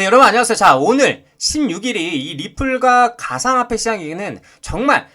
네, 여러분 안녕하세요. 자, 오늘 16일이 이 리플과 가상화폐 시장에게는 정말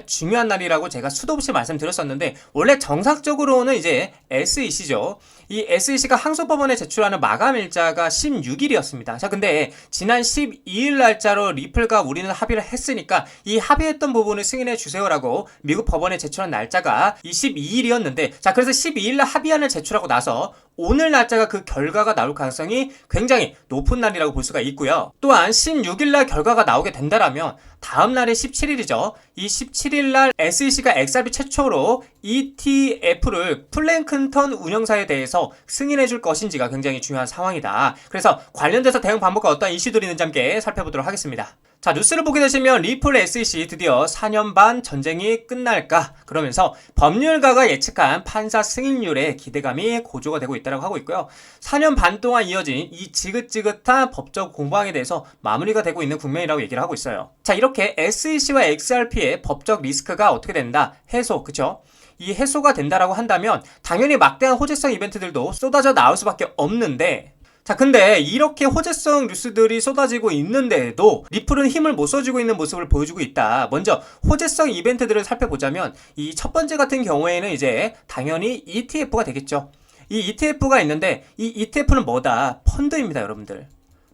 중요한 날이라고 제가 수도 없이 말씀드렸었는데, 원래 정상적으로는 이제 SEC죠. 이 SEC가 항소법원에 제출하는 마감 일자가 16일이었습니다. 자, 근데 지난 12일 날짜로 리플과 우리는 합의를 했으니까 이 합의했던 부분을 승인해 주세요라고 미국 법원에 제출한 날짜가 이 12일이었는데, 자, 그래서 12일날 합의안을 제출하고 나서 오늘 날짜가 그 결과가 나올 가능성이 굉장히 높은 날이라고 볼 수가 있고요. 또한 16일날 결과가 나오게 된다라면 다음 날이 17일이죠. 이 17일날 SEC가 XRP 최초로 ETF를 플랭크턴 운영사에 대해서 승인해 줄 것인지가 굉장히 중요한 상황이다. 그래서 관련돼서 대응 방법과 어떤 이슈들이 있는지 함께 살펴보도록 하겠습니다. 자, 뉴스를 보게 되시면 리플 SEC 드디어 4년 반 전쟁이 끝날까? 그러면서 법률가가 예측한 판사 승인율의 기대감이 고조가 되고 있다고 하고 있고요. 4년 반 동안 이어진 이 지긋지긋한 법적 공방에 대해서 마무리가 되고 있는 국면이라고 얘기를 하고 있어요. 자, 이렇게 SEC와 XRP의 법적 리스크가 어떻게 된다? 해소, 그쵸? 이 해소가 된다라고 한다면 당연히 막대한 호재성 이벤트들도 쏟아져 나올 수밖에 없는데, 자, 근데 이렇게 호재성 뉴스들이 쏟아지고 있는데도 리플은 힘을 못 써주고 있는 모습을 보여주고 있다. 먼저 호재성 이벤트들을 살펴보자면 이 첫 번째 같은 경우에는 이제 당연히 ETF가 되겠죠. 이 ETF가 있는데 이 ETF는 뭐다? 펀드입니다, 여러분들.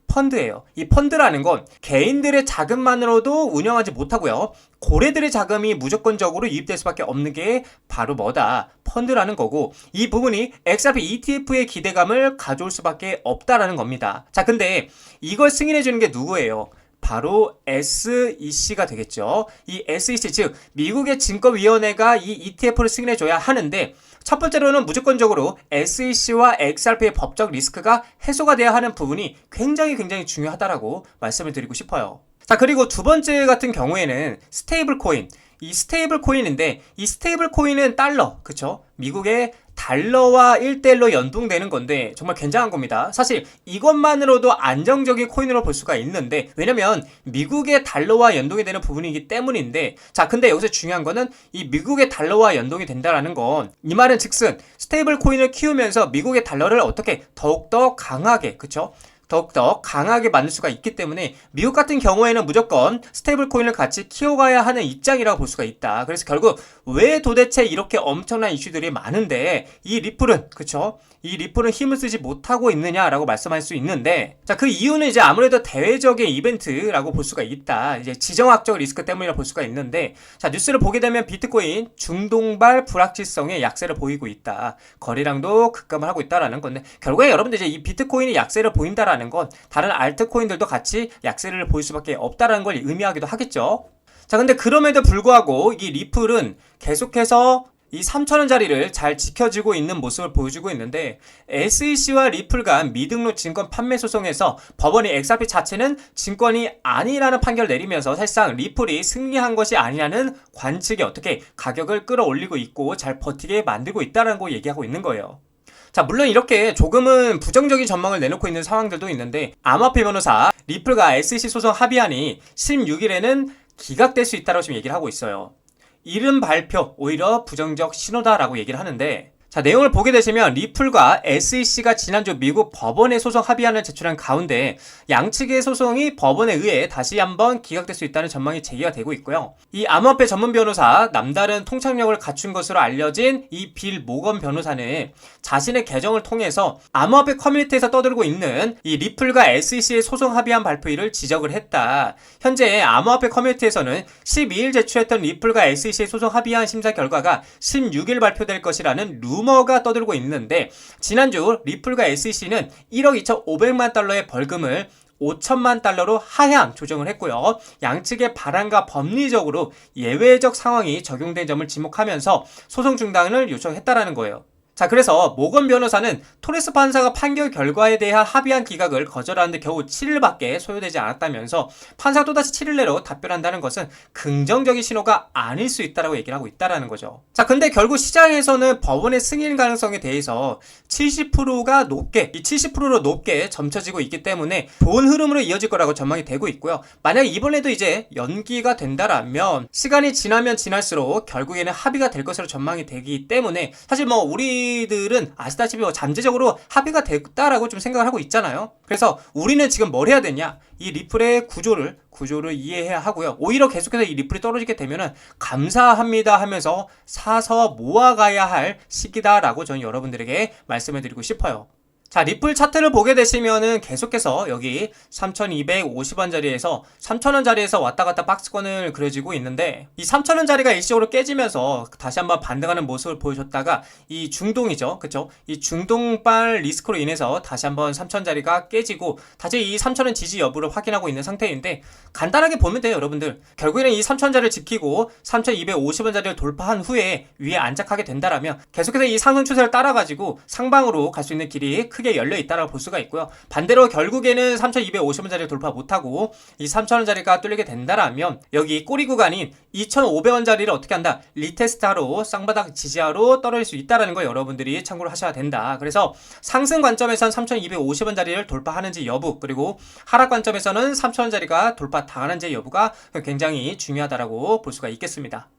펀드예요. 이 펀드라는 건 개인들의 자금만으로도 운영하지 못하고요. 고래들의 자금이 무조건적으로 유입될 수밖에 없는 게 바로 뭐다? 펀드라는 거고, 이 부분이 XRP ETF의 기대감을 가져올 수밖에 없다라는 겁니다. 자, 근데 이걸 승인해 주는 게 누구예요? 바로 SEC가 되겠죠. 이 SEC, 즉 미국의 증권위원회가 이 ETF를 승인해줘야 하는데, 첫 번째로는 무조건적으로 SEC와 XRP의 법적 리스크가 해소가 돼야 하는 부분이 굉장히 중요하다라고 말씀을 드리고 싶어요. 자, 그리고 두 번째 같은 경우에는 스테이블 코인. 이 스테이블 코인인데, 이 스테이블 코인은 달러, 그쵸? 미국의 달러와 1대1로 연동되는 건데 정말 굉장한 겁니다. 사실 이것만으로도 안정적인 코인으로 볼 수가 있는데, 왜냐면 미국의 달러와 연동이 되는 부분이기 때문인데, 자, 근데 여기서 중요한 거는 이 미국의 달러와 연동이 된다라는 건, 이 말은 즉슨 스테이블 코인을 키우면서 미국의 달러를 어떻게 더욱더 강하게, 그쵸? 더욱더 강하게 만들 수가 있기 때문에 미국 같은 경우에는 무조건 스테이블 코인을 같이 키워가야 하는 입장이라고 볼 수가 있다. 그래서 결국 왜 도대체 이렇게 엄청난 이슈들이 많은데 이 리플은, 그쵸? 이 리플은 힘을 쓰지 못하고 있느냐라고 말씀할 수 있는데, 자, 그 이유는 이제 아무래도 대외적인 이벤트라고 볼 수가 있다. 이제 지정학적 리스크 때문이라고 볼 수가 있는데, 자, 뉴스를 보게 되면 비트코인 중동발 불확실성의 약세를 보이고 있다. 거래량도 급감을 하고 있다라는 건데, 결국에 여러분들 이제 이 비트코인이 약세를 보인다라는 건 다른 알트코인들도 같이 약세를 보일 수밖에 없다라는 걸 의미하기도 하겠죠. 자, 근데 그럼에도 불구하고 이 리플은 계속해서 이 3,000원짜리를 잘 지켜주고 있는 모습을 보여주고 있는데, SEC와 리플 간 미등록 증권 판매 소송에서 법원이 XRP 자체는 증권이 아니라는 판결을 내리면서 사실상 리플이 승리한 것이 아니라는 관측이 어떻게 가격을 끌어올리고 있고 잘 버티게 만들고 있다는 거 얘기하고 있는 거예요. 자, 물론 이렇게 조금은 부정적인 전망을 내놓고 있는 상황들도 있는데, 암호화폐 변호사 리플과 SEC 소송 합의안이 16일에는 기각될 수 있다고 지금 얘기를 하고 있어요. 이른 발표, 오히려 부정적 신호다라고 얘기를 하는데, 자, 내용을 보게 되시면 리플과 SEC가 지난주 미국 법원에 소송 합의안을 제출한 가운데 양측의 소송이 법원에 의해 다시 한번 기각될 수 있다는 전망이 제기가 되고 있고요. 이 암호화폐 전문 변호사, 남다른 통찰력을 갖춘 것으로 알려진 이 빌 모건 변호사는 자신의 계정을 통해서 암호화폐 커뮤니티에서 떠들고 있는 이 리플과 SEC의 소송 합의안 발표일을 지적을 했다. 현재 암호화폐 커뮤니티에서는 12일 제출했던 리플과 SEC의 소송 합의안 심사 결과가 16일 발표될 것이라는 루머가 떠들고 있는데, 지난주 리플과 SEC는 1억 2,500만 달러의 벌금을 5천만 달러로 하향 조정을 했고요. 양측의 바람과 법리적으로 예외적 상황이 적용된 점을 지목하면서 소송 중단을 요청했다라는 거예요. 자, 그래서 모건 변호사는 토레스 판사가 판결 결과에 대한 합의안 기각을 거절하는데 겨우 7일밖에 소요되지 않았다면서 판사가 또다시 7일 내로 답변한다는 것은 긍정적인 신호가 아닐 수 있다고 얘기를 하고 있다라는 거죠. 자, 근데 결국 시장에서는 법원의 승인 가능성에 대해서 70%가 높게, 이 70%로 높게 점쳐지고 있기 때문에 좋은 흐름으로 이어질 거라고 전망이 되고 있고요. 만약 이번에도 이제 연기가 된다라면 시간이 지나면 지날수록 결국에는 합의가 될 것으로 전망이 되기 때문에, 사실 뭐 우리 우리들은 아시다시피 잠재적으로 합의가 됐다라고 좀 생각을 하고 있잖아요. 그래서 우리는 지금 뭘 해야 되냐? 이 리플의 구조를 이해해야 하고요. 오히려 계속해서 이 리플이 떨어지게 되면은 감사합니다 하면서 사서 모아가야 할 시기다라고 저는 여러분들에게 말씀을 드리고 싶어요. 자, 리플 차트를 보게 되시면은 계속해서 여기 3,250원 자리에서 3,000원 자리에서 왔다 갔다 박스권을 그려지고 있는데, 이 3,000원 자리가 일시적으로 깨지면서 다시 한번 반등하는 모습을 보여줬다가 이 중동이죠. 그쵸? 이 중동발 리스크로 인해서 다시 한번 3,000원 자리가 깨지고 다시 이 3,000원 지지 여부를 확인하고 있는 상태인데, 간단하게 보면 돼요, 여러분들. 결국에는 이 3,000원 자리를 지키고 3,250원 자리를 돌파한 후에 위에 안착하게 된다라면 계속해서 이 상승 추세를 따라가지고 상방으로 갈 수 있는 길이 크게 열려 있다라고 볼 수가 있고요. 반대로 결국에는 3,250원짜리 돌파 못하고 이 3,000원짜리가 뚫리게 된다라면 여기 꼬리 구간인 2,500원짜리를 어떻게 한다? 리테스트하러 쌍바닥 지지하러 떨어질 수 있다라는 거 여러분들이 참고를 하셔야 된다. 그래서 상승 관점에서는 3,250원짜리를 돌파하는지 여부, 그리고 하락 관점에서는 3,000원짜리가 돌파 당하는지 여부가 굉장히 중요하다라고 볼 수가 있겠습니다.